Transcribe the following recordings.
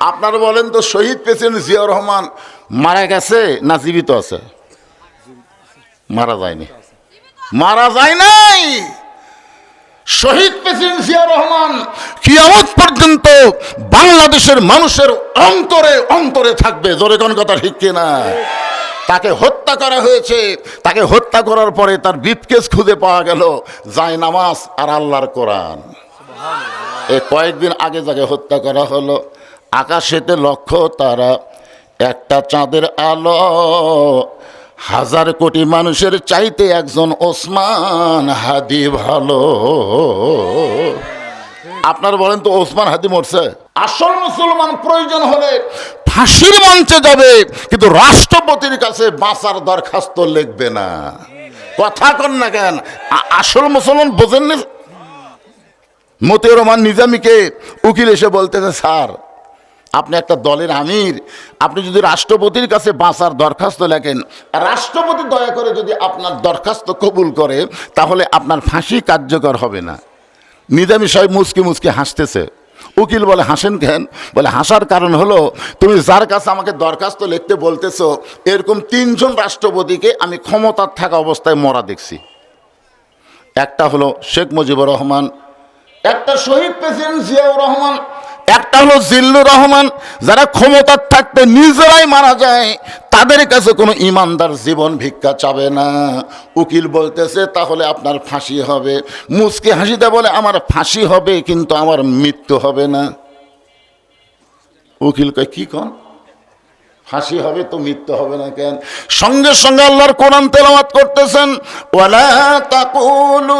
আপনারা বলেন তো, শহীদ প্রেসিডেন্ট জিয়াউর রহমান মারা গেছে না জীবিত আছে? মারা যায়নি, মারা যায় নাই। শহীদ প্রেসিডেন্ট জিয়াউর রহমান কিয়ামত পর্যন্ত বাংলাদেশের মানুষের অন্তরে অন্তরে থাকবে। জোরে কোন কথা ঠিক কিনা? তাকে হত্যা করা হয়েছে, তাকে হত্যা করার পরে তার ব্রিফকেস খুঁজে পাওয়া গেল, যায় নামাজ আর আল্লাহর কোরআন। এই কয়েকদিন আগে যাকে হত্যা করা হলো, আকাশেতে লক্ষ্য তারা, একটা চাঁদের আলো, হাজার কোটি মানুষের চাইতে একজন ওসমান হাদি ভালো। আপনারা বলেন তো, ওসমান হাদি মরছে? আসল মুসলমান প্রয়োজন হলে ফাঁসির মঞ্চে যাবে, কিন্তু রাষ্ট্রপতির কাছে বাঁচার দরখাস্ত লিখবে না। কথা কন না কেন? আসল মুসলমান বোঝেন না? মতিউর রহমান নিজামীকে উকিল এসে বলতেছে, স্যার আপনি একটা দলের আমির, আপনি যদি রাষ্ট্রপতির কাছে বাঁচার দরখাস্ত লেখেন, রাষ্ট্রপতি দয়া করে যদি আপনার দরখাস্ত কবুল করে, তাহলে আপনার ফাঁসি কার্যকর হবে না। নিজামী সাহেব মুচকি মুচকি হাসতেছে। উকিল বলে, হাসেন কেন? বলে, হাসার কারণ হলো, তুমি যার কাছে আমাকে দরখাস্ত লিখতে বলতেছো, এরকম 3 জন রাষ্ট্রপতিকে আমি ক্ষমতার থাকা অবস্থায় মরা দেখছি। একটা হলো শেখ মুজিবুর রহমান, একটা শহীদ প্রেসিডেন্ট জিয়াউর রহমান, একটা হলো জিল্লুর রহমান। যারা ক্ষমতার থাকতে নিজেরাই মারা যায়, তাদের কাছে কোনো ইমানদার জীবন ভিক্ষা চাবে না। উকিল বলতেছে, তাহলে আপনার ফাঁসি হবে। মুচকি হাসিতে বলে, আমার ফাঁসি হবে, কিন্তু আমার মৃত্যু হবে না। উকিল কয়, কি কন? ফাঁসি হবে তো মৃত্যু হবে না কেন? সঙ্গে সঙ্গে আল্লাহর কোরআন তেলাওয়াত করতেছেন, ওয়ালা তাকুলু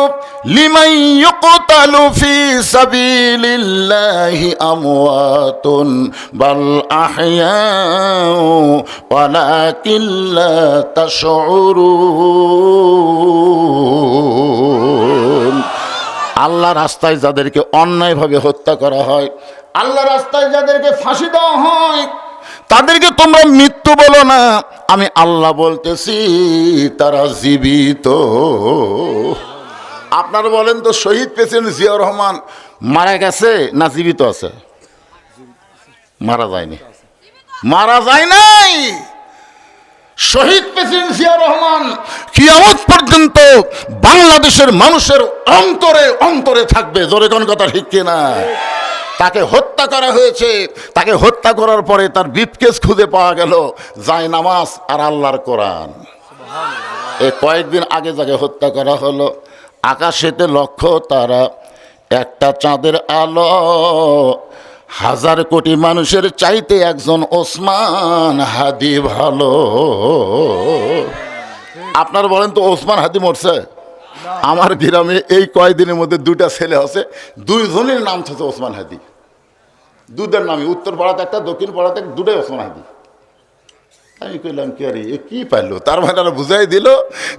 লিমান ইউকতালু ফি সাবিলিল্লাহি আমওয়াতুন বাল আহইয়াউ ওয়ালাকিন লা তাশউরুন। আল্লাহ রাস্তায় যাদেরকে অন্যায়ভাবে হত্যা করা হয়, আল্লাহ রাস্তায় যাদেরকে ফাঁসি দেওয়া হয়, তাদেরকে তোমরা মৃত্যু বলো না, আমি আল্লাহ বলতেছি তারা জীবিত। আপনারা বলেন তো, শহীদ প্রেসিডেন্ট জিয়াউর রহমান মারা গেছে না জীবিত আছে? মারা যায়নি, মারা যায় নাই। শহীদ প্রেসিডেন্ট জিয়াউর রহমান কিয়ামত পর্যন্ত বাংলাদেশের মানুষের অন্তরে অন্তরে থাকবে। জোরে কোন কথা ঠিক কিনা? তাকে হত্যা করা হয়েছে, তাকে হত্যা করার পরে তার ব্রিফকেস খুঁজে পাওয়া গেল, যায় নামাজ আর আল্লাহর কোরআন। এই কয়েকদিন আগে যাকে হত্যা করা হলো, আকাশেতে লক্ষ্য তারা, একটা চাঁদের আলো, হাজার কোটি মানুষের চাইতে একজন ওসমান হাদি ভালো। আপনারা বলেন তো, ওসমান হাদি মরছে? আমার গ্রামে এই কয়েকদিনের মধ্যে 2টা ছেলে আছে, 2 জনের নাম হচ্ছে ওসমান হাদি। দুধের নামে, উত্তর পাড়াতে একটা, দক্ষিণ পাড়াতে, 2টাই ওসমান হাদি। আমি কইলাম, কি আরে এ কি পাইলো? তার মানে বুঝাই দিল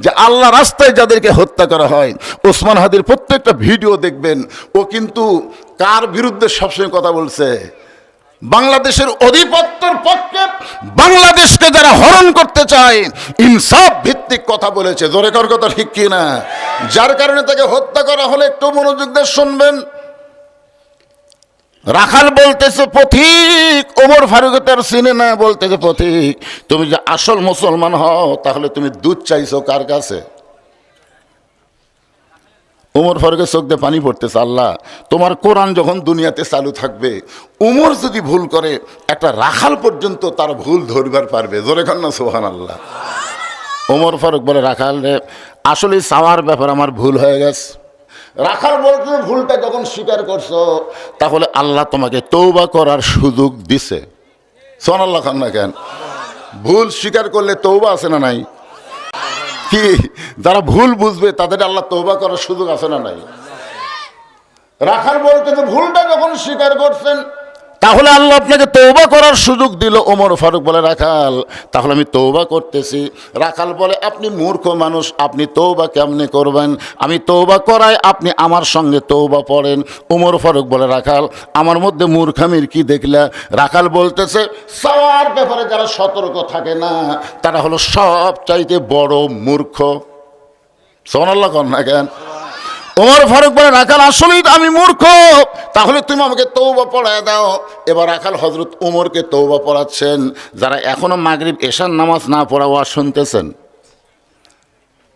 যে আল্লাহ রাস্তায় যাদেরকে হত্যা করা হয়, ওসমান হাদির প্রত্যেকটা ভিডিও দেখবেন, ও কিন্তু কার বিরুদ্ধে সবসময় কথা বলছে? বাংলাদেশের অধিপত্যের পক্ষে, বাংলাদেশকে যারা হরণ করতে চায়, ইনসাফ ভিত্তিক কথা বলেছে। জোরে কর কথা ঠিক কিনা? যার কারণে তাকে হত্যা করা হলে, একটু মনোযোগ দিয়ে শুনবেন। রাখাল বলতেছে, পথিক, ওমর ফারুক তার চিনে না, বলতেছে, পথিক তুমি যে আসল মুসলমান হও, তাহলে তুমি দুধ চাইছো কার কাছে? ওমর ফারুকের চোখ দিয়ে পানি পড়তেছে, আল্লাহ তোমার কোরআন যখন দুনিয়াতে চালু থাকবে, ওমর যদি ভুল করে, একটা রাখাল পর্যন্ত তার ভুল ধরবার পারবে। জোরে খান না সুবহানাল্লাহ। ওমর ফারুক বলে, রাখাল রে, আসলে চাওয়ার ব্যাপার আমার ভুল হয়ে গেছে। রাখাল বলতে, ভুলটা যখন স্বীকার করছো, তাহলে আল্লাহ তোমাকে তওবা করার সুযোগ দিছে। সুবহানাল্লাহ খান না কেন? ভুল স্বীকার করলে তওবা আছে না নাই? কি যারা ভুল বুঝবে তাদের আল্লাহ তওবা করার সুযোগ আছে না নাই? রাখাল বলতে, ভুলটা যখন স্বীকার করছেন, তাহলে আল্লাহ আপনাকে তওবা করার সুযোগ দিল। ওমর ফারুক বলে, রাখাল তাহলে আমি তওবা করতেছি। রাখাল বলে, আপনি মূর্খ মানুষ, আপনি তওবা কেমনে করবেন? আমি তওবা করাই, আপনি আমার সঙ্গে তওবা পড়েন। ওমর ফারুক বলে, রাখাল আমার মধ্যে মূর্খামির কি দেখলা? রাখাল বলতেছে, সবার ব্যাপারে যারা সতর্ক থাকে না, তারা হলো সব চাইতে বড় মূর্খ। সুবহানাল্লাহ কন না কেন? ওমর ফারুক বলে রাখাল আসলেই আমি মূর্খ, তাহলে তুমি আমাকে তওবা পড়ায় দাও। এবার রাখাল হযরত ওমরকে তওবা পড়াচ্ছেন। যারা এখনো মাগরিব এশার নামাজ না পড়া ওয়াজ শুনতেছেন,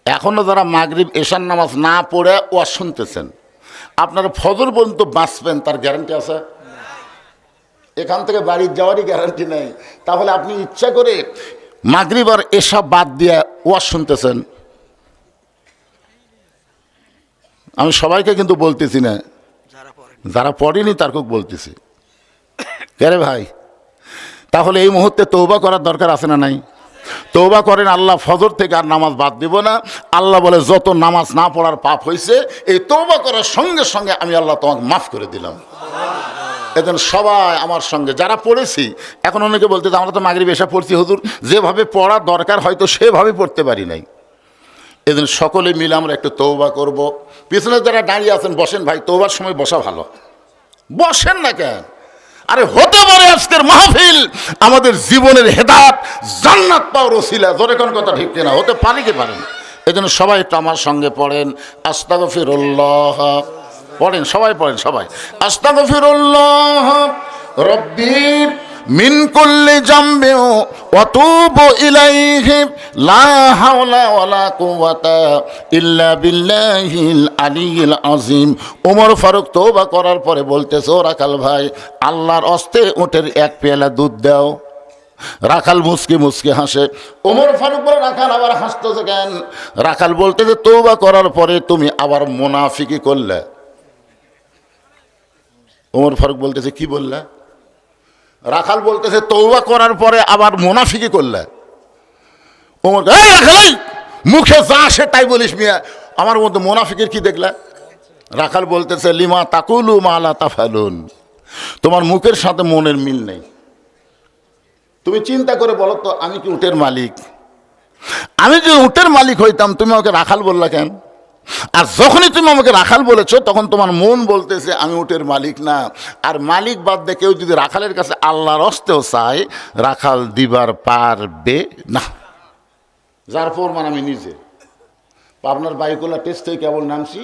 এখনো যারা মাগরিব এশার নামাজ না পড়ে ওয়াজ শুনতেছেন, আপনারা ফজর পর্যন্ত বাঁচবেন তার গ্যারান্টি আছে? এখান থেকে বাড়ি যাওয়ারই গ্যারান্টি নেই। তাহলে আপনি ইচ্ছা করে মাগরিব আর এশা বাদ দিয়ে ওয়াজ শুনতেছেন। আমি সবাইকে কিন্তু বলতেছি না, যারা পড়েনি তারকেও বলতেছি। কে রে ভাই, তাহলে এই মুহূর্তে তওবা করার দরকার আছে না নাই? তওবা করেন, আল্লাহ ফজর থেকে আর নামাজ বাদ দেব না। আল্লাহ বলে যত নামাজ না পড়ার পাপ হয়েছে এই তওবা করার সঙ্গে সঙ্গে আমি আল্লাহ তোমাকে মাফ করে দিলাম। এখন সবাই আমার সঙ্গে যারা পড়েছি, এখন অনেকে বলতে আমরা তো মাগরিব এশা পড়ছি হুজুর, যেভাবে পড়া দরকার হয়তো সেভাবে পড়তে পারি নাই। এদিন সকলে মিলে আমরা একটু তওবা করব। পিছনে যারা দাঁড়িয়ে আছেন বসেন ভাই, তওবার সময় বসা ভালো, বসেন না কেন? আরে হতে পারে আজকের মাহফিল আমাদের জীবনের হেদায়েত জান্নাত পাওয়ার ওসিলা। জোরে কোন কথা ঠিক কিনা? হতে পারে কি পারেন? এজন্য সবাই একটু আমার সঙ্গে পড়েন আস্তাগফিরুল্লাহ। পড়েন সবাই, পড়েন সবাই আস্তাগফিরুল্লাহ রব্বি মিন কুল্লি জামবি ওয়া তুবু ইলাইহি লা হাওলা ওয়ালা কুওয়াতা ইল্লা বিল্লাহিল আলিয়্যিল আযীম। ওমর ফারুক তওবা করার পরে বলতেছে, ও রাখাল ভাই, আল্লাহর হস্তে উটের এক পেয়ালা দুধ দাও। রাখাল মুসকে মুসকে হাসে। ওমর ফারুক বলে, রাখাল আবার হাসতেছে কেন? রাখাল বলতেছে, তওবা করার পরে তুমি আবার মুনাফিকি করলে। ওমর ফারুক বলতেছে, কি বললা? রাখাল বলতেছে, তওবা করার পরে আবার মুনাফিকি করলে। ওমর, এই রাখাল, মুখে যা আসে তাই বলিস মিয়া, আমার মধ্যে মুনাফিকের কি দেখলা? রাখাল বলতেছে, লিমা তাকুলু মা লা তাফালুন, তোমার মুখের সাথে মনের মিল নেই। তুমি চিন্তা করে বলো তো, আমি কি উটের মালিক? আমি যে উটের মালিক হইতাম তুমি আমাকে রাখাল বললা কেন? আর যখনই তুমি আমাকে রাখাল বলেছো তখন তোমার মন বলতেছে আমি উটের মালিক না। আর মালিক বাদ দিয়ে কেউ যদি রাখালের কাছে আল্লাহর হস্তেও চায়, রাখাল দিবার পারবে না। যার প্রমাণ আমি নিজে আপনার বাইকুল্লা টেস্ট থেকে কেবল নামছি,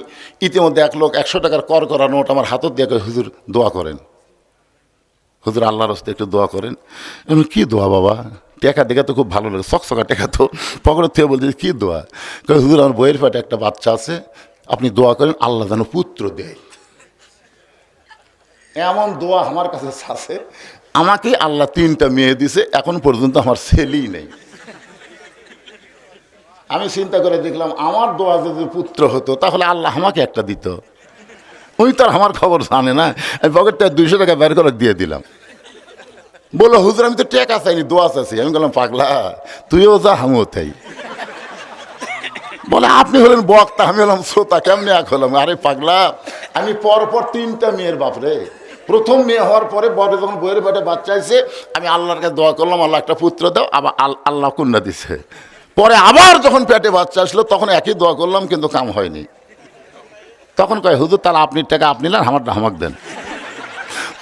ইতিমধ্যে এক লোক 100 টাকার কর করা নোট আমার হাতত দিয়ে হুজুর দোয়া করেন, হুজুর আল্লাহর হস্তে একটু দোয়া করেন। আমি কি দোয়া বাবা? টেকা দেখে তো খুব ভালো লাগে, চকচকা টেকা তো পকেটের থেকে বলতে কী দোয়া? হুজুর আমার বইয়ের পেটে একটা বাচ্চা আছে, আপনি দোয়া করেন আল্লাহ যেন পুত্র দেয়। এমন দোয়া আমার কাছে আছে। আমাকে আল্লাহ 3টা মেয়ে দিছে, এখন পর্যন্ত আমার ছেলেই নেই। আমি চিন্তা করে দেখলাম আমার দোয়া যদি পুত্র হতো তাহলে আল্লাহ আমাকে একটা দিত। ওই তো আর আমার খবর জানে না। আমি পকেটটা 200 টাকা বের করে দিয়ে দিলাম। বললো হুজুর আমি তো টেকা চাইনি, দোয়া চাইছি। আমি বললাম পাগলা, তুইও যা আমিও তাই। বলে আপনি হলেন বক্তা, আমি হলাম শ্রোতা, কেমনি এক হলাম? আরে পাগলা, আমি পরপর 3টা মেয়ের বাপরে। প্রথম মেয়ে হওয়ার পরে বড় যখন বইয়ের পেটে বাচ্চা আছে, আমি আল্লাহর কাছে দোয়া করলাম আল্লাহ একটা পুত্র দাও, আবার আল্লাহ কন্যা দিছে। পরে আবার যখন পেটে বাচ্চা আসলো তখন একই দোয়া করলাম, কিন্তু কাম হয়নি। তখন কয় হুজুর তাহলে আপনি টাকা আপনি না, আমারটা আমাকে দেন।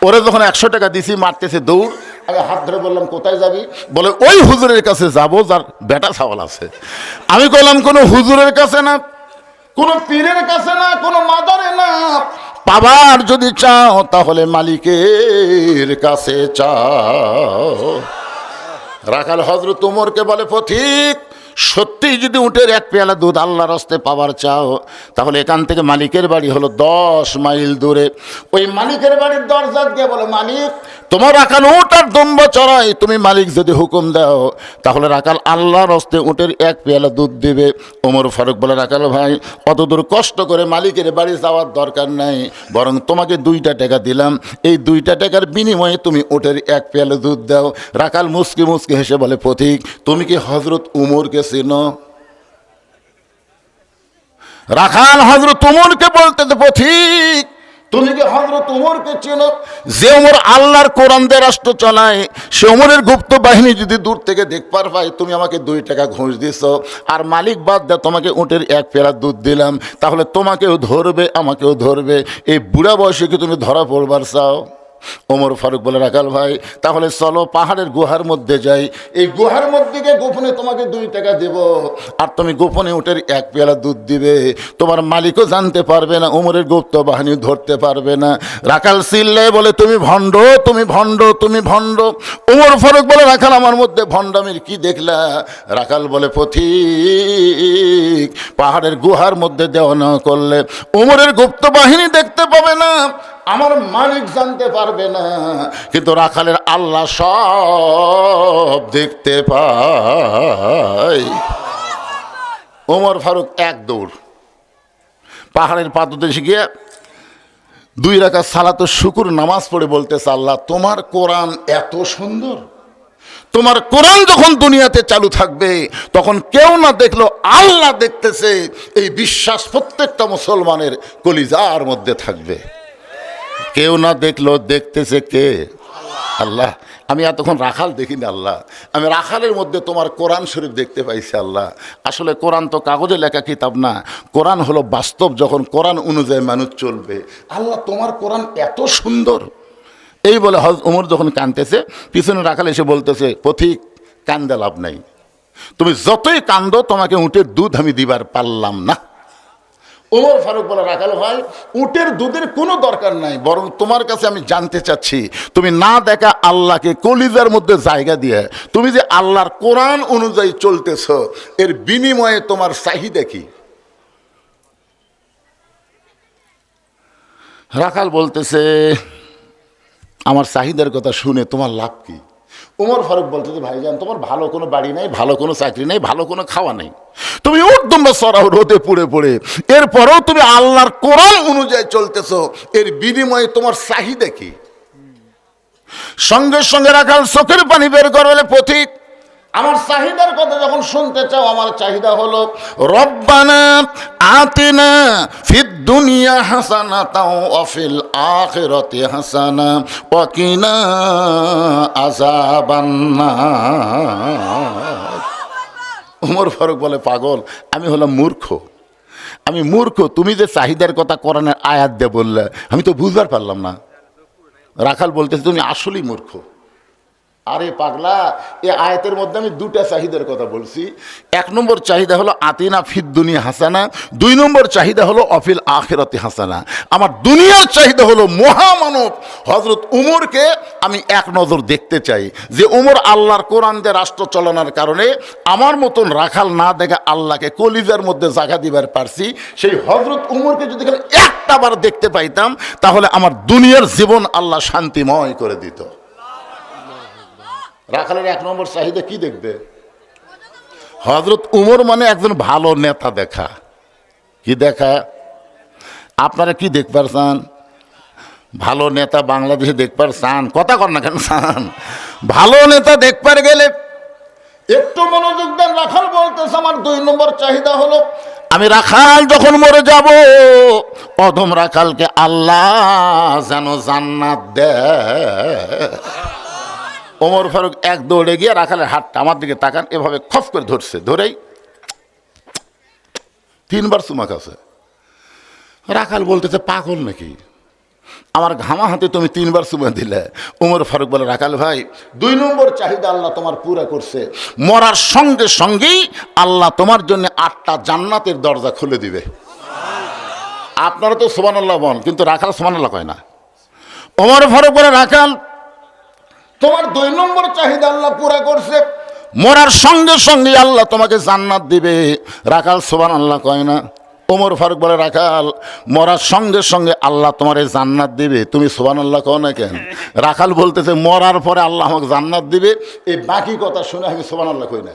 ওরে যখন 100 টাকা দিছি, মারতেছে দৌড়। আমি হাত ধরে বললাম কোথায় যাবি? বলে ওই হুজুরের কাছে যাবো যার বেটা ছাওয়াল আছে। আমি বললাম কোনো হুজুরের কাছে না, কোনো পীরের কাছে না, কোনো মাদারে না, পাবার যদি চাও তাহলে মালিকের কাছে চাও। রাখাল হযরত ওমরকে বলে, পথিক সত্যি যদি উটের এক পেয়ালা দুধ আল্লাহর হস্তে পাওয়ার চাও তাহলে এখান থেকে মালিকের বাড়ি হলো 10 মাইল দূরে। ওই মালিকের বাড়ির দরজা গিয়ে বলে, মালিক তোমার রাখাল উট আর দম্বা চড়াই, তুমি মালিক যদি হুকুম দাও তাহলে রাখাল আল্লাহর হস্তে উটের এক পেয়ালা দুধ দেবে। ওমর ফারুক বলে, রাখাল ভাই অত দূর কষ্ট করে মালিকের বাড়ি যাওয়ার দরকার নাই, বরং তোমাকে 2টা টাকা দিলাম, এই 2টা টাকার বিনিময়ে তুমি উটের এক পেয়ালা দুধ দাও। রাখাল মুসকি মুসকি হেসে বলে, পথিক তুমি কি হযরত উমরকে চেনো? রাখাল হযরত উমরকে বলতে, পথিক তুমি কি হযরত উমরকে চেনো? যে উমর আল্লাহর কোরআন দিয়ে রাষ্ট্র চালায়, সে উমরের গুপ্ত বাহিনী যদি দূর থেকে দেখবার পাই, তুমি আমাকে 2 টাকা ঘুষ দিছ, আর মালিক বাদ দে তোমাকে উটের এক পেয়ালা দুধ দিলাম, তাহলে তোমাকেও ধরবে আমাকেও ধরবে। এই বুড়া বয়সে কি তুমি ধরা পড়বার চাও? ওমর ফারুক বলে, রাখাল ভাই তাহলে চলো পাহাড়ের গুহার মধ্যে যাই, এই গুহার মধ্যে গিয়ে গোপনে তোমাকে 2 টাকা দেব, আর তুমি গোপনে উটের 1 পেয়ালা দুধ দিবে, তোমার মালিকও জানতে পারবে না, ওমরের গুপ্ত বাহিনী ধরতে পারবে না। রাখাল চিল্লায় বলে, তুমি ভণ্ড, তুমি ভণ্ড, তুমি ভণ্ড। ওমর ফারুক বলে, রাখাল আমার মধ্যে ভণ্ডামির কি দেখলা? রাখাল বলে, পথিক পাহাড়ের গুহার মধ্যে দেওয়া না করলে ওমরের গুপ্ত বাহিনী দেখতে পাবে না, আমার মালিক জানতে পারবে না, কিন্তু রাখালের আল্লাহ সব দেখতে পায়। ওমর ফারুক 1 দৌড় পাহাড়ের পাদদেশে গিয়ে 2 রাকাত সালাতুশ শুকর নামাজ পড়ে বলতেছে, আল্লাহ তোমার কোরআন এত সুন্দর, তোমার কোরআন যখন দুনিয়াতে চালু থাকবে তখন কেউ না দেখলো আল্লাহ দেখতেছে, এই বিশ্বাস প্রত্যেকটা মুসলমানের কলিজার মধ্যে থাকবে। কেউ না দেখলো দেখতেছে কে? আল্লাহ। আমি এতক্ষণ রাখাল দেখিনি আল্লাহ, আমি রাখালের মধ্যে তোমার কোরআন শরীফ দেখতে পাইছি আল্লাহ। আসলে কোরআন তো কাগজে লেখা কিতাব না, কোরআন হলো বাস্তব, যখন কোরআন অনুযায়ী মানুষ চলবে। আল্লাহ তোমার কোরআন এত সুন্দর। এই বলে ওমর যখন কাঁদতেছে, পিছনে রাখাল এসে বলতেছে, পথিক কান্দে লাভ নাই, তুমি যতই কান্দো তোমাকে উটের দুধ আমি দিবার পারলাম না। ওমর ফারুক বলে, রাখাল ভাই উটের দুধের কোনো দরকার নাই, বরং তোমার কাছে আমি জানতে চাচ্ছি, তুমি না দেখা আল্লাহকে কলিজার মধ্যে জায়গা দিয়ে তুমি যে আল্লাহর কোরআন অনুযায়ী চলতেছ, এর বিনিময়ে তোমার চাহিদা কি? রাখাল বলতেছে, আমার চাহিদার কথা শুনে তোমার লাভ কি? ওমর ফারুক বলতেছে, ভাইজান তোমার ভালো কোনো বাড়ি নেই, ভালো কোনো চাকরি নেই, ভালো কোনো খাওয়া নেই, তুমি উর্দম্বা সরাও রোদে পুড়ে পড়ে, এরপরেও তুমি আল্লাহর কোরআন অনুযায়ী চলতেছো, এর বিনিময়ে তোমার চাহিদা কি? সঙ্গে সঙ্গে রাখাল চোখের পানি বের করে বলে, পথিক আমার চাহিদার কথা যখন শুনতে চাও, আমার চাহিদা হলো রব্বানা আতিনা ফিদ দুনিয়া হাসানাতাও ওয়া ফিল আখিরাতি হাসানা ওয়া কিনা আযাবান্নার। ওমর ফারুক বলে, পাগল আমি হলাম মূর্খ, আমি মূর্খ, তুমি যে চাহিদার কথা কোরআনের আয়াত দিয়ে বললে আমি তো বুঝবার পারলাম না। রাখাল বলতেছে, তুমি আসলেই মূর্খ। আরে পাগলা, এই আয়াতের মধ্যে আমি 2টা চাহিদার কথা বলছি। 1 নম্বর চাহিদা হলো আতিনা ফিদ দুনিয়া হাসানা, 2 নম্বর চাহিদা হলো অফিল আখিরাতি হাসানা। আমার দুনিয়ার চাহিদা হলো মহামানব হযরত উমরকে আমি 1 নজর দেখতে চাই, যে উমর আল্লাহর কোরআন দিয়ে রাষ্ট্র চালানোর কারণে আমার মতন রাখাল না দেখে আল্লাহকে কলিজার মধ্যে জায়গা দিবার পারছি, সেই হযরত উমরকে যদি একটা বার দেখতে পাইতাম তাহলে আমার দুনিয়ার জীবন আল্লাহ শান্তিময় করে দিত। রাখালের 1 নম্বর চাহিদা কি দেখবে? হযরত উমর মানে একজন ভালো নেতা দেখা। কি দেখা? আপনারা কি দেখবার চান? ভালো নেতা বাংলাদেশে দেখবার চান? কথা কর না কেন চান? ভালো নেতা দেখবার গেলে একটু মনোযোগ দেন। রাখাল বলতেছে, আমার 2 নম্বর চাহিদা হলো আমি রাখাল যখন মরে যাব, প্রথম রাখালকে আল্লাহ যেন জান্নাত দেয়। ওমর ফারুক 1 দৌড়ে গিয়ে রাখালের হাতটা আমার দিকে তাকান, এভাবে খপ করে ধরছে, ধরেই 3 বার চুমা খাচ্ছে। রাখাল বলতেছে, পাগল নাকি, আমার ঘামা হাতে তুমি 3 বার চুমা দিলে। ওমর ফারুক বলে, রাখাল ভাই 2 নম্বর চাহিদা আল্লাহ তোমার পুরা করছে, মরার সঙ্গে সঙ্গেই আল্লাহ তোমার জন্য 8টা জান্নাতের দরজা খুলে দিবে। আপনারা তো সুবহানাল্লাহ বলেন, কিন্তু রাখাল সুবহানাল্লাহ কয় না। ওমর ফারুক বলে, রাখাল তোমার 2 নম্বর চাহিদা আল্লাহ পুরা করছে, মরার সঙ্গে সঙ্গে আল্লাহ তোমাকে জান্নাত দিবে। রাখাল সুবহানাল্লাহ কয় না। ওমর ফারুক বলে, রাখাল মরার সঙ্গে সঙ্গে আল্লাহ তোমার জান্নাত দিবে, তুমি সুবহানাল্লাহ কও না কেন? রাখাল বলতেছে, মরার পরে আল্লাহ আমাকে জান্নাত দিবে, এই বাকি কথা শুনে আমি সুবহানাল্লাহ কই না।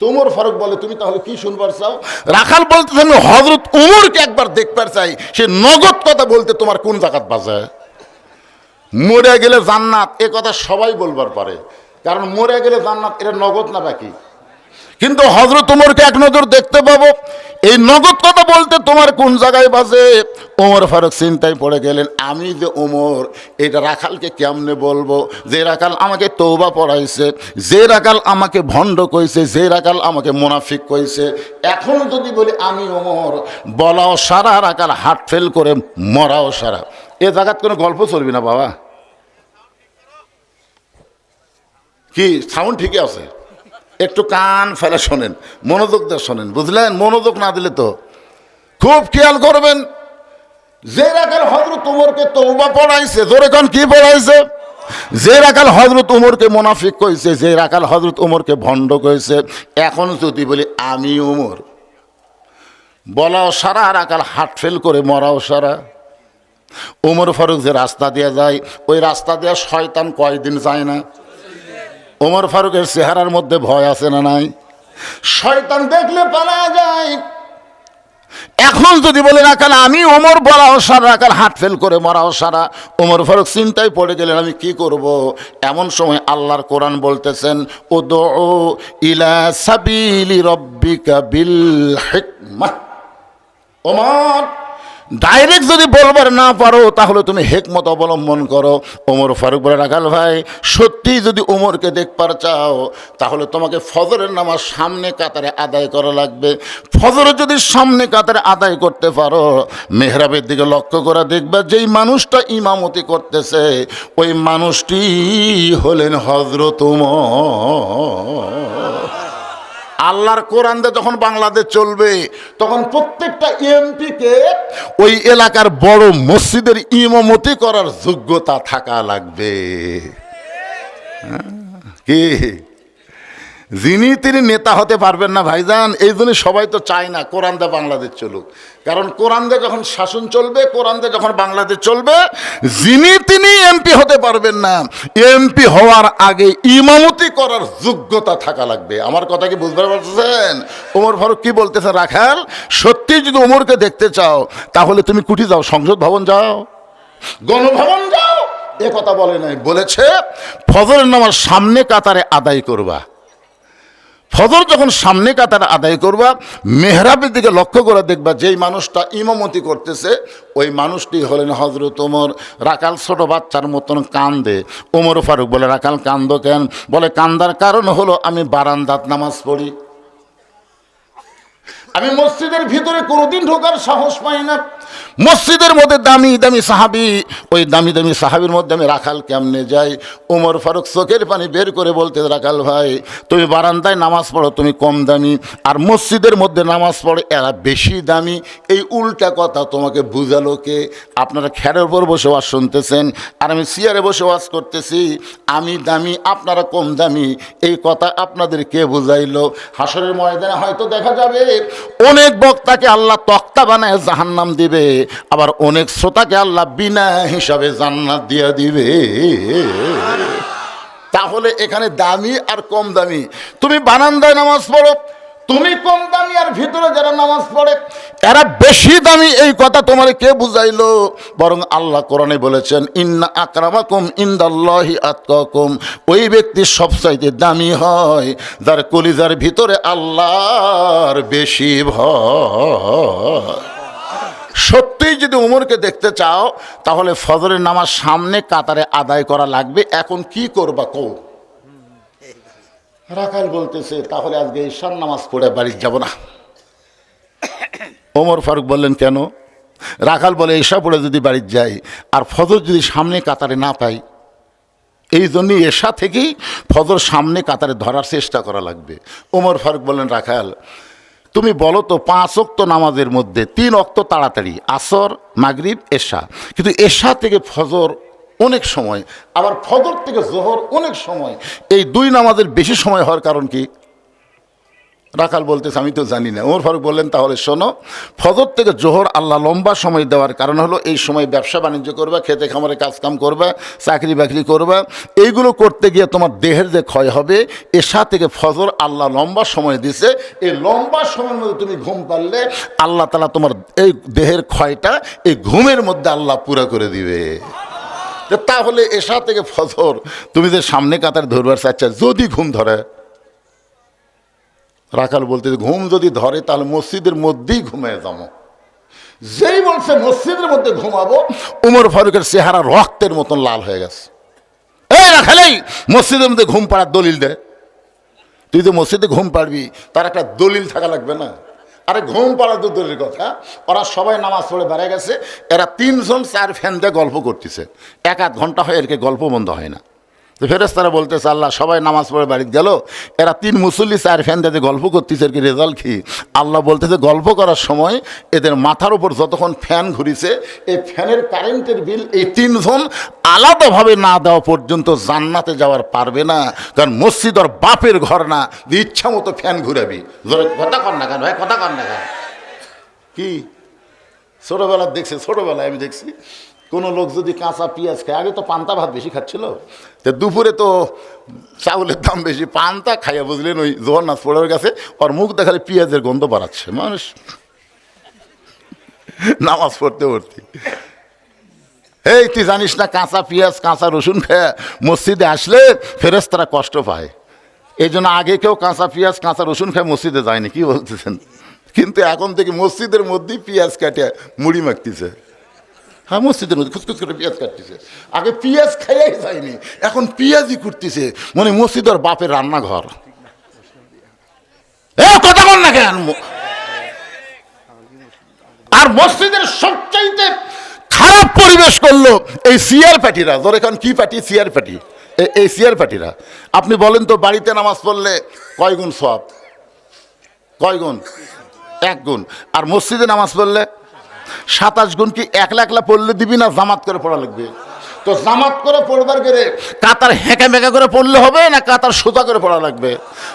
ওমর ফারুক বলে, তুমি তাহলে কি শুনবার চাও? রাখাল বলতেছে, আমি হযরত উমরকে একবার দেখবার চাই, সে নগদ কথা বলতে তোমার কোন জাকাত বাজে? মরে গেলে জান্নাত, এ কথা সবাই বলবার পারে, কারণ মরে গেলে জান্নাত এটা নগদ না বাকি। কিন্তু হযরত উমরকে 1 নজর দেখতে পাবো, এই নগদ কথা বলতে তোমার কোন জায়গায় বাজে? ওমর ফারুক চিন্তায় পড়ে গেলেন, আমি যে ওমর, এটা রাখালকে কেমনে বলবো? যে রাখাল আমাকে তওবা পড়াইছে, যে রাখাল আমাকে ভণ্ড কইছে, যে রাখাল আমাকে মুনাফিক কইছে, এখন যদি বলি আমি ওমর, বলাও সারা, রাখাল হাত ফেল করে মরাও সারা। এ জায়গাত কোনো গল্প চলবি না বাবা। কি সাউন্ড ঠিকই আছে? একটু কান ফেলে শোনেন, মনোযোগ দিয়ে শোনেন, বুঝলেন? মনোযোগ না দিলে তো। খুব খেয়াল করবেন, যে রাখাল হযরত ওমরকে তওবা পড়াইছে, জোরে কোন কি পড়াইছে? যে রাখাল হযরত ওমরকে মুনাফিক কইছে, যে রাখাল হযরত ওমরকে ভণ্ড কইছে, এখন যদি বলি আমি ওমর, বলাও সারা, রাখাল হার্ট ফেল করে মরাও সারা। ওমর ফারুক যে রাস্তা দিয়ে যায়, ওই রাস্তা দিয়ে শয়তান কয়দিন যায় না? ওমর ফারুকের চেহারার মধ্যে ভয় আছে না নাই? শয়তান দেখলে পালা যায়। এখন যদি বলে রাখাল আমি ওমর, বলাও সারা, রাখাল হার্ট ফেল করে মরাও সারা। ওমর ফারুক চিন্তায় পড়ে গেলেন, আমি কি করব? এমন সময় আল্লাহর কোরআন বলতেছেন, উদউ ইলা সাবিলি রব্বিকা বিল হিকমাহ। ওমর, ডাইরেক্ট যদি বলবার না পারো তাহলে তুমি হিকমত অবলম্বন করো। ওমর ফারুক বলে, রাখাল ভাই, সত্যিই যদি ওমরকে দেখবার চাও তাহলে তোমাকে ফজরের নামাজ সামনে কাতারে আদায় করা লাগবে। ফজর যদি সামনে কাতারে আদায় করতে পারো, মেহরাবের দিকে লক্ষ্য করে দেখবে যেই মানুষটা ইমামতি করতেছে ওই মানুষটি হলেন হযরত ওমর। আল্লাহর কোরআন দিয়ে যখন বাংলাদেশ চলবে, তখন প্রত্যেকটা এমপিকে ওই এলাকার বড় মসজিদের ইমামতি করার যোগ্যতা থাকা লাগবে। কি যিনি তিনি নেতা হতে পারবেন না ভাইজান। এই জন্য সবাই তো চায় না কোরআন দিয়ে বাংলাদেশ চলুক, কারণ কোরআন দিয়ে যখন শাসন চলবে, কোরআন দিয়ে যখন বাংলাদেশ চলবে, যিনি তিনি এমপি হতে পারবেন না। এমপি হওয়ার আগে ইমামতি করার যোগ্যতা থাকা লাগবে। আমার কথা কি বুঝতে পারছেন? ওমর ফারুক কি বলতেছে, রাখাল সত্যি যদি ওমরকে দেখতে চাও তাহলে তুমি কুঠি যাও, সংসদ ভবন যাও, গণভবন যাও। এ কথা বলে নাই, বলেছে ফজরের নামাজ সামনে কাতারে আদায় করবা। ফজর যখন সামনে কাতারে আদায় করবা, মেহরাবের দিকে লক্ষ্য করে দেখবা যেই মানুষটা ইমামতি করতেছে ওই মানুষটি হলেন হযরত ওমর। রাখাল ছোট বাচ্চার মতন কান্দে। ওমর ফারুক বলে, রাখাল কান্দো কেন? বলে, কান্দার কারণ হলো আমি বারান্দাত নামাজ পড়ি, আমি মসজিদের ভিতরে কোনোদিন ঢোকার সাহস পাই না। মসজিদের মধ্যে দামি দামি সাহাবি, ওই দামি দামি সাহাবির মধ্যে আমি রাখাল কেমনে যাই? ওমর ফারুক চোখের পানি বের করে বলতে, রাখাল ভাই, তুমি বারান্দায় নামাজ পড়ো, তুমি কম দামি, আর মসজিদের মধ্যে নামাজ পড়ে এরা বেশি দামি। এই উল্টা কথা তোমাকে বুঝালো কে? আপনারা খেরের উপর বসে ওয়াজ শুনতেছেন আর আমি চেয়ারে বসে ওয়াজ করতেছি। আমি দামি, আপনারা কম দামি, এই কথা আপনাদের কে বুঝাইলো? হাসরের ময়দানে হয়তো দেখা যাবে অনেক বক্তাকে আল্লাহ তক্তা বানায় জাহান্নাম দিবে, আবার অনেক শ্রোতাকে আল্লাহ বিনা হিসাবে জান্নাত দিয়ে দিবে। তাহলে এখানে দামি আর কম দামি, তুমি বারান্দায় নামাজ পড়ো, তুমি কম দামি, আর ভিতরে যারা নামাজ পড়ে এরা বেশি দামি, এই কথা তোমার কে বুঝাইলো? বরং আল্লাহ কোরআনে বলেছেন, ইন্না আকরামাকুম ইনদাল্লাহি আতকাকুম। ওই ব্যক্তি সবচাইতে দামি হয় যার কলিজার ভিতরে আল্লাহর বেশি ভয়। সত্যিই যদি ওমরকে দেখতে চাও তাহলে ফজরের নামাজ সামনে কাতারে আদায় করা লাগবে। এখন কি করবা কও? রাখাল বলতেছে, তাহলে আজকে ঈশার নামাজ পড়ে বাড়ি যাব না। ওমর ফারুক বললেন, কেন? রাখাল বলে, ঈশা পড়ে যদি বাড়ি যাই আর ফজর যদি সামনে কাতারে না পাই, এই জন্যই ঈশা থেকেই ফজর সামনে কাতারে ধরার চেষ্টা করা লাগবে। ওমর ফারুক বললেন, রাখাল তুমি বলো তো 5 ওয়াক্ত নামাজের মধ্যে 3 ওয়াক্ত তাড়াতাড়ি, আসর, মাগরিব, এশা, কিন্তু এশা থেকে ফজর অনেক সময়, আবার ফজর থেকে জোহর অনেক সময়, এই 2 নামাজের বেশি সময় হওয়ার কারণ কি? রাখাল বলতেছে, আমি তো জানি না। ওমর ফারুক বললেন, তাহলে শোনো, ফজর থেকে জোহর আল্লাহ লম্বা সময় দেওয়ার কারণ হলো এই সময় ব্যবসা বাণিজ্য করবা, খেতে খামারে কাজকাম করবা, চাকরি বাকরি করবা, এইগুলো করতে গিয়ে তোমার দেহের যে ক্ষয় হবে, এশা থেকে ফজর আল্লাহ লম্বা সময় দিছে, এই লম্বা সময়ের মধ্যে তুমি ঘুম পারলে আল্লাহ তাআলা তোমার এই দেহের ক্ষয়টা এই ঘুমের মধ্যে আল্লাহ পুরা করে দিবে। তাহলে এশা থেকে ফজর তুমি যে সামনে কাতার ধরবার চাচ্ছা, যদি ঘুম ধরে, রাখাল বলতে ঘুম যদি ধরে তাহলে মসজিদের মধ্যেই ঘুমিয়ে যাবো। যেই বলছে মসজিদের মধ্যে ঘুমাবো, উমর ফারুকের চেহারা রক্তের মতন লাল হয়ে গেছে। এই রাখালেই মসজিদের মধ্যে ঘুম পাড়ার দলিল দে। তুই তো মসজিদে ঘুম পাড়বি, তার একটা দলিল থাকা লাগবে না? আরে ঘুম পাড়া তো দলিল কথা। ওরা সবাই নামাজ পড়ে বেড়ে গেছে, এরা 3 জন 4 ফ্যান দিয়ে গল্প করতেছে। 1-1 ঘন্টা হয় এরকে গল্প বন্ধ হয় না। তো ফেরেশতারা বলতেছে আল্লাহ সবাই নামাজ পড়ে বাড়িতে গেল, এরা 3 মুসল্লি 4 ফ্যান দিয়ে গল্প করতেছে, এর কি রেজাল্ট কি? আল্লাহ বলতেছে গল্প করার সময় এদের মাথার উপর যতক্ষণ ফ্যান ঘুরিছে, এই ফ্যানের কারেন্টের বিল এই 3 জন আলাদাভাবে না দেওয়া পর্যন্ত জান্নাতে যাওয়ার পারবে না। কারণ মসজিদ ওর বাপের ঘর না, ইচ্ছা মতো ফ্যান ঘুরাবি। জোরে কথা কর না কেন ভাই, কথা কর না কেন? কি ছোটোবেলার দেখছি, ছোটোবেলায় আমি দেখছি কোনো লোক যদি কাঁচা পেঁয়াজ খায়, আগে তো পান্তা ভাত বেশি খাচ্ছিল, তো দুপুরে তো চাউলের দাম বেশি, পান্তা খাইয়া বুঝলেন ওই জগন্নাথ পোড়ার কাছে ওর মুখ দেখালে পেঁয়াজের গন্ধ বাড়াচ্ছে মানুষ নামাজ পড়তে পড়তে। এই তুই জানিস না কাঁচা পেঁয়াজ কাঁচা রসুন খায় মসজিদে আসলে ফেরেশতারা কষ্ট পায়। এই জন্য আগে কেউ কাঁচা পেঁয়াজ কাঁচা রসুন খায় মসজিদে যায়নি, কি বলতেছেন? কিন্তু এখন থেকে মসজিদের মধ্যেই পেঁয়াজ কাটে মুড়ি মাখতেছে। হ্যাঁ, মসজিদের মধ্যে খুচখুচ করে পেঁয়াজ কাটতেছে। আগে পেঁয়াজ খাইয়াই যায়নি, এখন পেঁয়াজই করতেছে, মানে মসজিদের বাপের রান্নাঘর। কথা বল না কেন? আর মসজিদের সবচাইতে খারাপ পরিবেশ করলো এই সিয়ার পার্টিরা। ধর এখন কি পার্টি? সিয়ার পার্টি। এই সিয়ার পার্টিরা। আপনি বলেন তো বাড়িতে নামাজ পড়লে কয় গুণ সওয়াব? কয় গুণ? 1 গুণ। আর মসজিদে নামাজ পড়লে 27 গুণ। কি একলা একলা পড়লে দিবি না জামাত করে পড়া লাগবে? তো জামাত করে পড়বার গেলে কাতার হেঁকা মেঁকা করে পড়লে হবে না কাতার সোজা করে পড়া লাগবে?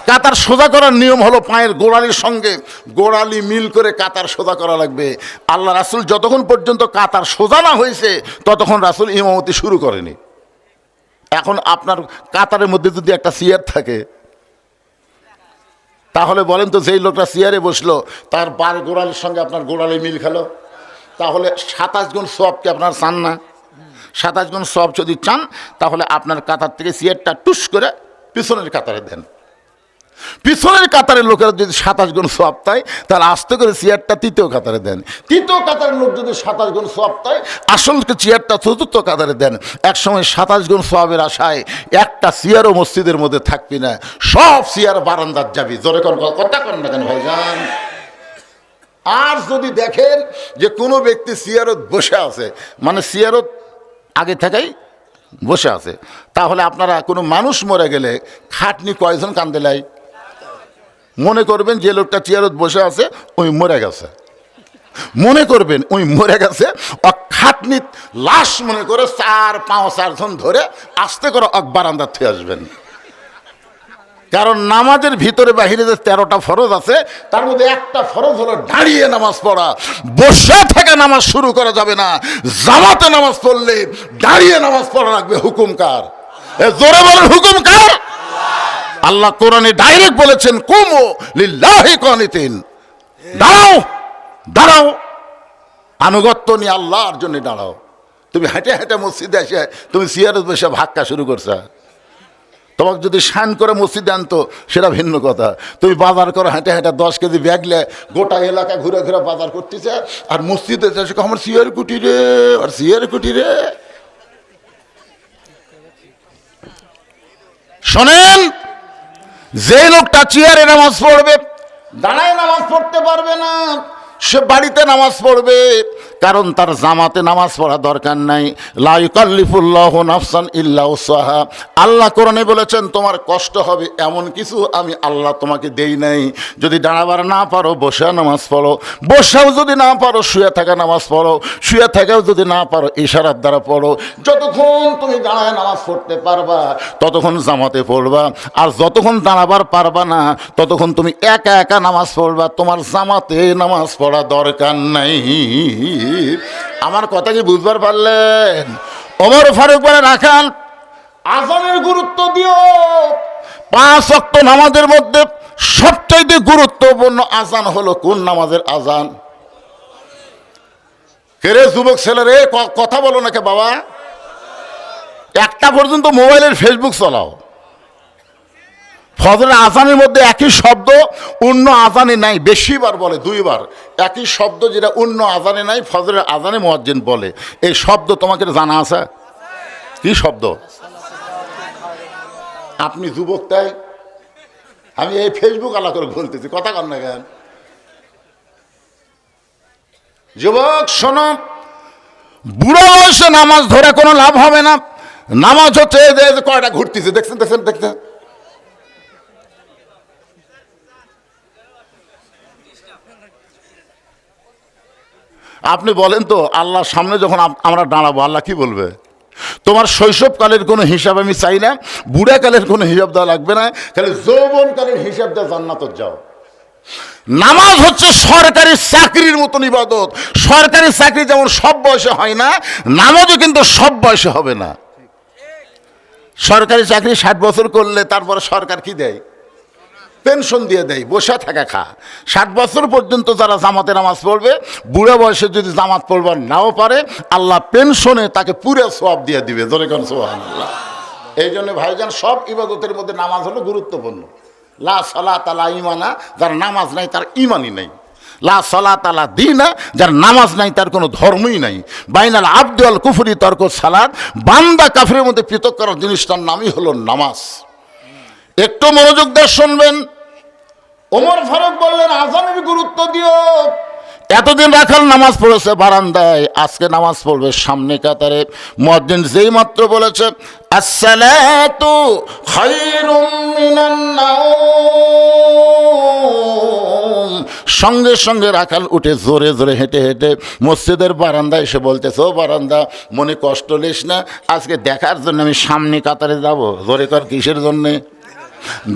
কাতার সোজা করার নিয়ম হলো পায়ের গোড়ালির সঙ্গে গোড়ালি মিল করে কাতার সোজা করা লাগবে। আল্লাহ রাসূল যতক্ষণ পর্যন্ত কাতার সোজা না হয়েছে ততক্ষণ রাসূল ইমামতি শুরু করেনি। এখন আপনার কাতারের মধ্যে যদি একটা চেয়ার থাকে, তাহলে বলেন তো যেই লোকটা চেয়ারে বসলো তার পায়ের গোড়ালির সঙ্গে আপনার গোড়ালি মিল খেলো, তাহলে 27 গুণ সওয়াবকে আপনার চান না? 27 গুণ সওয়াব যদি চান তাহলে আপনার কাতার থেকে চেয়ারটা টুস করে পিছনের কাতারে দেন। পিছনের কাতারের লোকেরা যদি 27 গুণ সওয়াব পায় তাহলে আস্তে করে চেয়ারটা 3য় কাতারে দেন। 3য় কাতারের লোক যদি 27 গুণ সওয়াব পায় আসলকে চেয়ারটা 4র্থ কাতারে দেন। একসময় 27 গুণ সওয়াবের আশায় একটা চেয়ারও মসজিদের মধ্যে থাকবি না, সব চেয়ার বারান্দার যাবি। জোরে কথা কন না কেন ভাইজান? আর যদি দেখেন যে কোনো ব্যক্তি চেয়ারত বসে আছে, মানে চেয়ারত আগে থেকেই বসে আছে, তাহলে আপনারা কোনো মানুষ মরে গেলে খাটনি কয়জন কান্দে লাই? মনে করবেন যে লোকটা চেয়ারত বসে আছে ওই মরে গেছে, মনে করবেন ওই মরে গেছে, খাটনি লাশ মনে করে 4-5 জন ধরে আস্তে করে বারান্দার থেকে আসবেন। কারণ নামাজের ভিতরে বাহিরে যে 13টা ফরজ আছে তার মধ্যে একটা ফরজ হলো দাঁড়িয়ে নামাজ পড়া। বসে থেকে নামাজ শুরু করা যাবে না। জামাতে নামাজ পড়লে দাঁড়িয়ে নামাজ পড়া লাগবে। হুকুম কার? জোরে বলেন হুকুম কার? আল্লাহ কোরআনে ডাইরেক্ট বলেছেন কুমু লিল্লাহি কানিতিন, দাঁড়াও দাঁড়াও, আনুগত্য নিয়ে আল্লাহর জন্য দাঁড়াও। তুমি হেঁটে হেঁটে মসজিদে এসে তুমি চেয়ারে বসে ভাক্কা শুরু করছো। তোমাকে যদি শান করে মসজিদে আনতো সেটা ভিন্ন কথা। তুমি বাজার করে হেঁটে হেঁটে 10 কেজি ব্যাগলে গোটা এলাকা ঘুরে ঘুরে বাজার করতেছে, আর মসজিদে আমার সিয়ার কুটি রে, আর সিয়ার কুটি রে। শোনেন, যে লোকটা চেয়ারে নামাজ পড়বে দাঁড়ায় নামাজ পড়তে পারবে না, সে বাড়িতে নামাজ পড়বে। কারণ তার জামাতে নামাজ পড়া দরকার নাই। লা ইউকাল্লিফুল্লাহু নাফসান ইল্লা উসআহা। আল্লাহ কোরআনে বলেছেন তোমার কষ্ট হবে এমন কিছু আমি আল্লাহ তোমাকে দেই নাই। যদি দাঁড়াবার না পারো বসে নামাজ পড়ো, বসেও যদি না পারো শুয়ে থাকা নামাজ পড়ো, শুয়ে থাকাও যদি না পারো ইশারার দ্বারা পড়ো। যতক্ষণ তুমি দাঁড়ায় নামাজ পড়তে পারবা ততক্ষণ জামাতে পড়বা, আর যতক্ষণ দাঁড়াবার পারবা না ততক্ষণ তুমি একা একা নামাজ পড়বা, তোমার জামাতে নামাজ পড়া দরকার নাই। আমার কথা কি বুঝবার পারলেন? ওমর ফারুক বলে রাখাল আজানের গুরুত্ব দিও। 5 ওয়াক্ত নামাজের মধ্যে সবচাইতে গুরুত্বপূর্ণ আজান হলো কোন নামাজের আজান? কেরে যুবক ছেলেরে কথা বলো নাকি বাবা? একটা পর্যন্ত মোবাইলের ফেসবুক চালাও, ফজরের আজানের মধ্যে একই শব্দ অন্য আজানে নাই, বেশিবার বলে, 2 বার একই শব্দ যেটা অন্য আজানে নাই, ফজরের আজানে মুয়াজ্জিন বলে। এই শব্দ তোমাকে জানা আছে? কি শব্দ? আপনি যুবক তাই আমি এই ফেসবুক আলা করে বলতেছি, কথা কর না কেন? যুবক শোনো, বুড়ো বয়সে নামাজ ধরে কোনো লাভ হবে না। নামাজ হচ্ছে যে কয়টা ঘুরতেছে, দেখছেন দেখছেন দেখছেন। আপনি বলেন তো, আল্লাহর সামনে যখন আমরা দাঁড়াবো, আল্লাহ কি বলবে? তোমার শৈশবকালের কোনো হিসাব আমি চাই না, বুড়াকালের কোনো হিসাব দেওয়া লাগবে না, খালি যৌবনকালের হিসাব দেওয়া জান্নাতে যাও। নামাজ হচ্ছে সরকারি চাকরির মতন ইবাদত। সরকারি চাকরি যেমন সব বয়সে হয় না, নামাজও কিন্তু সব বয়সে হবে না। সরকারি চাকরি 60 বছর করলে তারপরে সরকার কি দেয়? পেনশন দিয়ে দেয়, বসে থাকা খা। 60 বছর পর্যন্ত যারা জামাতে নামাজ পড়বে, বুড়ো বয়সে যদি জামাত পড়বার নাও পারে, আল্লাহ পেনশনে তাকে পুরো সওয়াব দিয়ে দিবে। জোরে কোন সুবহানাল্লাহ। এই জন্য ভাইজান, সব ইবাদতের মধ্যে নামাজ হলো গুরুত্বপূর্ণ। লা সালাতা লা ঈমানা, যার নামাজ নাই তার ঈমানই নাই। লা সালাতা লা দীনা, যার নামাজ নাই তার কোনো ধর্মই নাই। বাইনাল আবদি ওয়াল কুফরি তারকুস সালাত, বান্দা কাফিরের মধ্যে পৃথক করার জিনিসটার নামই হলো নামাজ। একটু মনোযোগ দিয়ে শুনবেন। ওমর ফারুক বললেন, আজানের গুরুত্ব দিও। এতদিন রাখাল নামাজ পড়েছে বারান্দায়, আজকে নামাজ পড়বে সামনে কাতারে। মুয়াজ্জিন যেই মাত্র বলেছে আসসালাতু খায়রুম মিনান নাওম, সঙ্গে সঙ্গে রাখাল উঠে জোরে জোরে হেঁটে হেঁটে মসজিদের বারান্দায় এসে বলতেছে, ও বারান্দা, মনে কষ্ট নিস না, আজকে দেখার জন্য আমি সামনে কাতারে যাব। জোরে কর, কিসের জন্যে?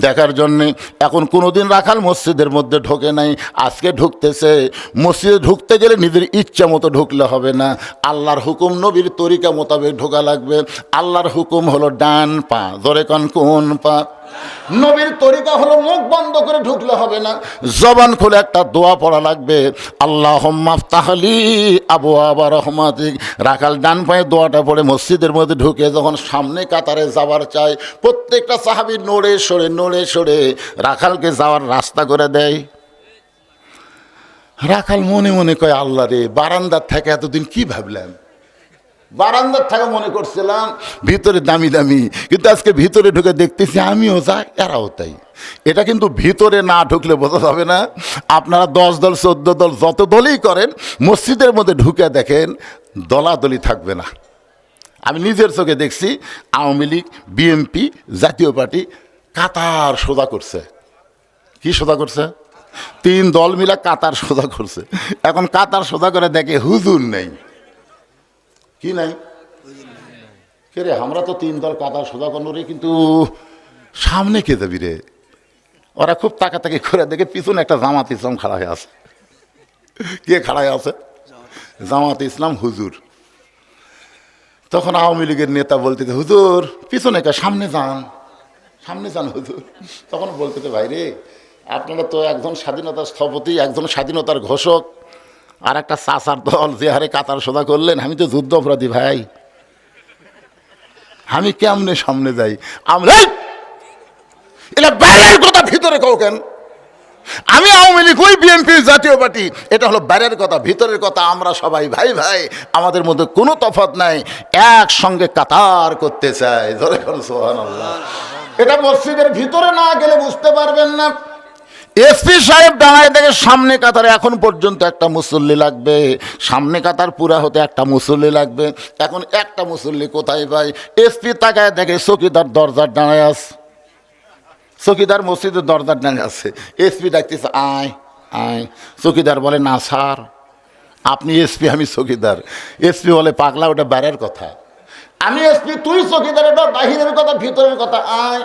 দেখার জন্যে। এখন কোনোদিন রাখাল মসজিদের মধ্যে ঢোকে নাই, আজকে ঢুকতেছে। মসজিদে ঢুকতে গেলে নিজের ইচ্ছা মতো ঢুকলে হবে না, আল্লাহর হুকুম, নবীর তরিকা মোতাবেক ঢোকা লাগবে। আল্লাহর হুকুম হলো ডান পা। ধরে কোন পা? নবীর তরিকা হলো মুখ বন্ধ করে ঢুকলে হবে না, জবান খুলে একটা দোয়া পড়া লাগবে, আল্লাহুম্মা আফতাহলি আবওয়াবা রহমাতিক। রাখাল ডান পায়ে দোয়াটা পড়ে মসজিদের মধ্যে ঢুকে যখন সামনে কাতারে যাবার চায়, প্রত্যেকটা সাহাবী নড়ে সরে রাখালকে যাওয়ার রাস্তা করে দেয়। রাখাল মনে মনে কয়, আল্লাহ রে, বারান্দার থেকে এতদিন কি ভাবলাম, বারান্দার থেকে মনে করছিলাম ভিতরে দামি দামি, কিন্তু আজকে ভিতরে ঢুকে দেখতেছি আমিও যাই, এরাও তাই। এটা কিন্তু ভিতরে না ঢুকলে বোঝা যাবে না। আপনারা 10 দল 14 দল যত দলই করেন, মসজিদের মধ্যে ঢুকে দেখেন দলাদলি থাকবে না। আমি নিজের চোখে দেখছি, আওয়ামী লীগ, বিএনপি, জাতীয় পার্টি কাতার সোজা করছে। কি সোজা করছে? 3 দল মিলে কাতার সোজা করছে। এখন কাতার সোজা করে দেখে হুজুর নেই। কি নাই? কে রে, আমরা তো 3 দল কাতার সোজা করলো রে, কিন্তু সামনে কে যাবি রে? ওরা খুব তাকাতাকি করে দেখে পিছনে একটা জামাত ইসলাম খাড়া হয়ে আছে। কে খাড়া হয়ে আছে? জামাত ইসলাম হুজুর। তখন আওয়ামী লীগের নেতা বলতে, হুজুর পিছনে কে, সামনে যান হুজুর। তখন বলতে, ভাই রে, আপনারা তো একজন স্বাধীনতার স্থপতি, একজন স্বাধীনতার ঘোষক, আর একটা চাচার দল যে হারে কাতার সোজা করলেন, আমি তো যুদ্ধ অপরাধী ভাই, আমি কেমনে সামনে যাই? আমরা এটা বাইরের কথা, ভিতরে কও কেন? আমি আওয়ামী লীগ, ওই বিএনপি, জাতীয় পার্টি, এটা হলো বাইরের কথা। ভিতরের কথা আমরা সবাই ভাই ভাই, আমাদের মধ্যে কোনো তফাৎ নাই, একসঙ্গে কাতার করতে চাই। ধরে সুবহানাল্লাহ। এটা মসজিদের ভিতরে না গেলে বুঝতে পারবেন না। এসপি সাহেব দাঁড়ায় দেখে সামনে কাতারে এখন পর্যন্ত একটা মুসল্লি লাগবে, সামনে কাতার পুরা হতে একটা মুসল্লি লাগবে। এখন একটা মুসল্লি কোথায় পাই? এসপি তাকায় দেখে চকিদার দরজার দাঁড়ায় আছে। চকিদার মসজিদের দরজার দাঁড়িয়ে আছে। এসপি ডাকতেছে, আয় আয়। চকিদার বলে, না স্যার, আপনি এসপি, আমি চকিদার। এসপি বলে, পাগলা, ওটা বাইরের কথা। আমি এসপি, তুই চকিদার, এটা বাহিরের কথা, ভিতরের কথা, আয়।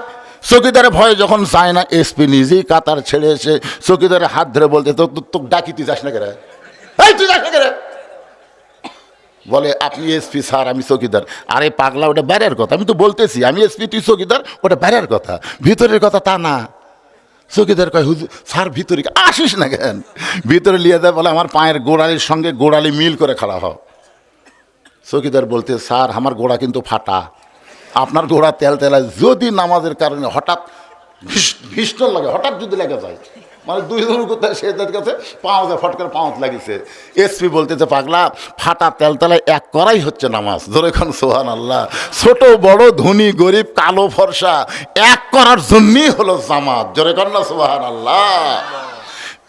চকিদারের ভয়ে যখন যায় না, এসপি নিজেই কাতার ছেড়ে এসে চকিদারের হাত ধরে বলতে, তোকে ডাকি, তুই যাস না কেরে? এই তুই যাস না কেরে? বলে, আপনি এসপি স্যার, আমি চকিদার। আরে পাগলা, ওটা বাইরের কথা, আমি তো বলতেছি আমি এসপি, তুই চকিদার, ওটা বাইরের কথা, ভিতরের কথা তা না। চকিদার কয়, হুজুর স্যার ভিতরে আসিস না কেন? ভিতরে নিয়ে যায়, বলে আমার পায়ের গোড়ালির সঙ্গে গোড়ালি মিল করে খাড়া হও। চকিদার বলতে, স্যার আমার গোড়া কিন্তু ফাটা, আপনার গোড়া তেল তেলা, যদি নামাজের কারণে হঠাৎ ভীষণ লাগে, হঠাৎ যদি লেগে যায়, মানে দুইজন কোথায় সেদের কাছে পাওয়া যায়, ফটকার পাওয়াত লাগিছে। এসপি বলতেছে পাগলা ফাটা তেলতলায় এক করাই হচ্ছে নামাজ, ধরে খান সুবহানাল্লাহ। ছোট বড় ধনী গরিব কালো ফর্সা এক করার জন্যই হলো জামাত, জোরে খান না সুবহানাল্লাহ।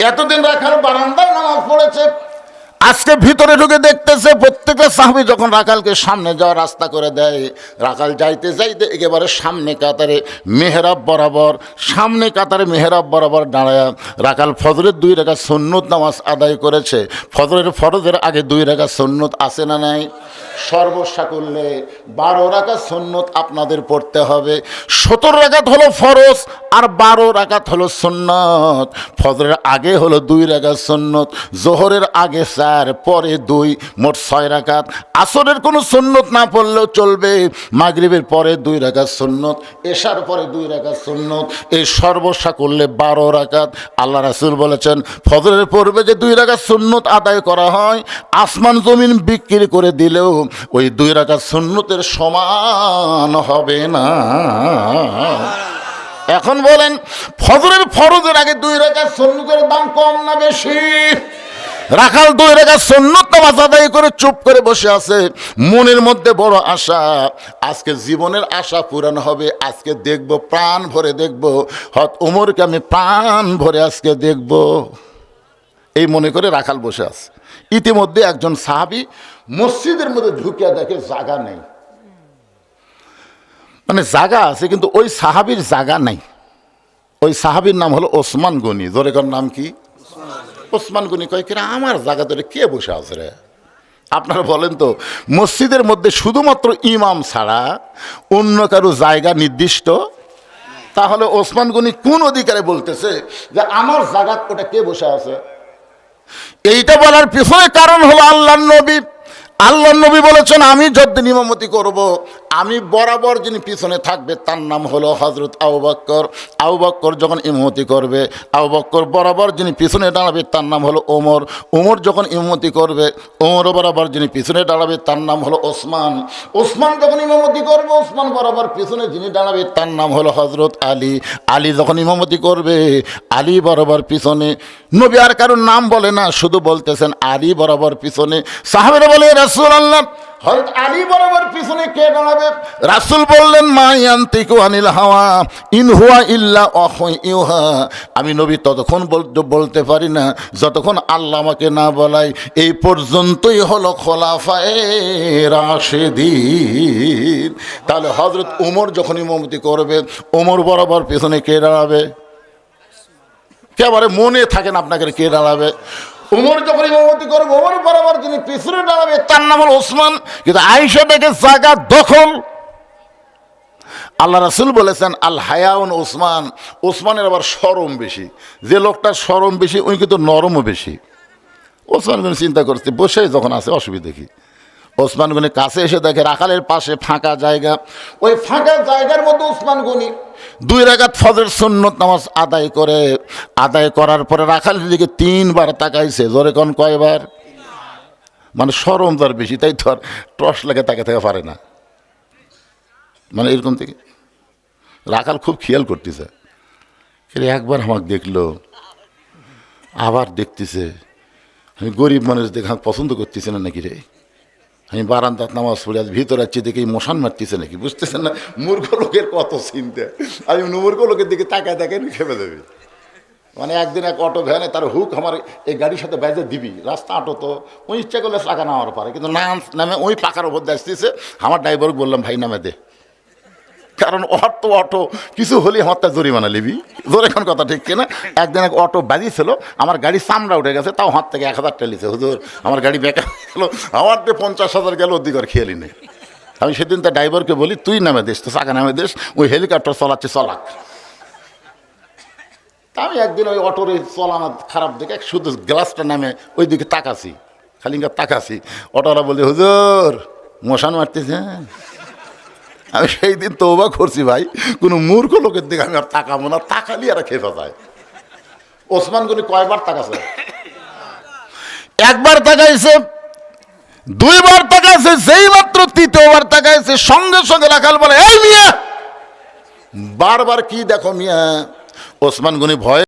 এতদিন রাখাল বারান্দায় নামাজ পড়েছে, আজকে ভিতরে ঢুকে দেখতেছে প্রত্যেকটা সাহাবী যখন রাখালকে সামনে যাওয়ার রাস্তা করে দেয়, রাখাল যাইতে যাইতে একেবারে সামনে কাতারে মেহরাব বরাবর, সামনে কাতারে মেহরাব বরাবর দাঁড়ায় রাখাল ফজরের 2 রাকাত সুন্নত নামাজ আদায় করেছে। ফরজের আগে 2 রাকাত সুন্নত আছে না নাই? সর্বসাকুল্যে 12 রাকাত সুন্নত আপনাদের পড়তে হবে। 17 রাকাত হলো ফরজ আর 12 রাকাত হলো সুন্নত। ফজরের আগে হলো 2 রাকাত সুন্নত, জোহরের আগে 4, পরে 2, মোট 6 রাকাত। আসরের কোনো সুন্নত না পড়লেও চলবে, মাগরিবের পরে 2 রাকাত সুন্নত, এশার পরে 2 রাকাত সুন্নত, এই সর্বসাকুল্যে 12 রাকাত। আল্লাহ রাসূল বলেছেন ফজরের পূর্বে যে 2 রাকাত সুন্নত আদায় করা হয়, আসমান জমিন বিক্রি করে দিলেও ওই 2 রাকাত সুন্নতের সমান হবে না। এখন বলেন ফজরের ফরজের আগে 2 রাকাত সুন্নতের দাম কম না বেশি? রাখাল 2 রাকাত সুন্নত নামাজ আদায় করে চুপ করে বসে আছে, মনের মধ্যে বড় আশা, আজকে জীবনের আশা পূরণ হবে, আজকে দেখব, প্রাণ ভরে দেখব, হয়তো ওমরকে আমি প্রাণ ভরে আজকে দেখব, এই মনে করে রাখাল বসে আছে। ইতিমধ্যে একজন সাহাবী মসজিদের মধ্যে ঢুকে দেখে জায়গা নেই, মানে জায়গা আছে কিন্তু ওই সাহাবীর জায়গা নাই। ওই সাহাবীর নাম হলো ওসমান গনি, জোরে কর নাম কি? ওসমান গনি। কয় কিনা আমার জায়গা ধরে কে বসে আছে রে? আপনারা বলেন তো, মসজিদের মধ্যে শুধুমাত্র ইমাম ছাড়া অন্য কারো জায়গা নির্দিষ্ট? তাহলে ওসমান গনি কোন অধিকারে বলতেছে যে আমার জায়গা ওটা কে বসে আছে? এইটা বলার পিছনে কারণ হলো আল্লাহর নবী। আল্লাহর নবী বলেছেন আমি যতদিন ইমামতি করব, আমি বরাবর যিনি পিছনে থাকবে তার নাম হলো হযরত আবু বকর। আবু বকর যখন ইমামতি করবে, আবু বকর বরাবর যিনি পিছনে দাঁড়াবে তার নাম হলো ওমর। ওমর যখন ইমামতি করবে, ওমর বরাবর যিনি পিছনে দাঁড়াবে তার নাম হলো ওসমান। ওসমান যখন ইমামতি করবে, ওসমান বরাবর পিছনে যিনি দাঁড়াবে তার নাম হলো হযরত আলী। আলী যখন ইমামতি করবে, আলী বরাবর পিছনে। নবী আর কারোর নাম বলে না, শুধু বলতেছেন আলী বরাবর পিছনে। সাহাবীরা বলে রাসূলুল্লাহ হযরত আলী বরাবর পিছনে কে দাঁড়াবে? রাসূল বললেন মা ইয়ান্তিকু আনিল হাওয়া ইন হুয়া ইল্লা ওয়াহয়ুন ইউহা। আমি নবী ততক্ষণ বলতে পারি না যতক্ষণ আল্লাহ আমাকে না বলায়। এই পর্যন্তই হলো খোলাফায়ে রাশেদিন। তাহলে হযরত ওমর যখন ইমামতি করবে, ওমর বরাবর পিছনে কে দাঁড়াবে? একেবারে মনে থাকেন আপনাকে কে দাঁড়াবে? ওমর যখন ইমামতি করবে, ওমর বরাবর যিনি পিছনে দাঁড়াবে তার নাম হলো ওসমান। কিন্তু আয়েশা থেকে জায়গা দখল। আল্লাহ রাসূল বলেছেন আল হায়াউন ওসমান। ওসমানের আবার শরম বেশি। যে লোকটার শরম বেশি ওই কিন্তু নরমও বেশি। ওসমান গনি চিন্তা করছে বসে যখন আছে অসুবিধা কি? ওসমান গনি কাছে এসে দেখে রাখালের পাশে ফাঁকা জায়গা। ওই ফাঁকা জায়গার মধ্যে ওসমান গনি 2 রাকাত ফজর সুন্নত নামাজ আদায় করার পরে রাখালের দিকে 3 বার তাকাইছে। জোরে কোন কয়বার? মানে শরম তার বেশি, তাই তো আর টর্চ লাগে তাকে পারে না, মানে এরকম থেকে রাখাল খুব খেয়াল করতেছে। একবার আমাকে দেখলো, আবার দেখতেছে। আমি গরিব মানুষ দেখে পছন্দ করতেছে না নাকি রে? আমি বারান্দাত নামাজ পড়ে আজ ভিতরে আছি দেখে মশান মারতেছে নাকি? বুঝতেছেন না মূর্খ লোকের কত চিন্তা। আমি মূর্খ লোকের দিকে তাকায় খেপে দেবে। মানে একদিন এক অটো ভ্যানে তার হুক আমার এই গাড়ির সাথে বেঁধে দিবি, রাস্তা অটো তো ওই ইচ্ছা করলে চাকা নামার পারে, কিন্তু নামে ওই পাকার ওপর দিয়ে আসতেছে। আমার ড্রাইভারকে বললাম ভাই নামে দে, কারণ অটো কিছু হলে আমার তা জরিমানা নিবি। জোর এখন কথা ঠিক কিনা? একদিন এক অটো বাজিয়েছিল, আমার গাড়ি চামড়া উঠে গেছে, তাও হাত থেকে 1000 টাকা লিছে। হুজুর আমার গাড়ি বেকার গেল, আমার 50,000 গেল, অধিকার খেয়ালি নেই। আমি সেদিন তার ড্রাইভারকে বলি তুই নামে দিস, তো চাকা নামে দিস, ওই হেলিকপ্টার চলাচ্ছে চলাক। আমি একদিন ওই অটোর এই চলানো খারাপ দেখে শুধু গ্লাসটা নামে ওই দিকে তাকাছি, খালি তাকাছি। অটোরা বলি হুজুর মশান মারতেছে। আমি সেই দিন তওবা করছি ভাই, কোনো মূর্খ লোকের দিকে আমি আর তাকাবো না, তাকালি আর খেপে যায়। ওসমান গনি কয়বার তাকাছে? একবার তাকাইছে, 2 বার তাকাইছে। যেই মাত্র 3য় বার তাকাইছে, সঙ্গে সঙ্গে রাখাল বলে এই মিয়া বারবার কি দেখো মিয়া, ওসমান গনি ভয়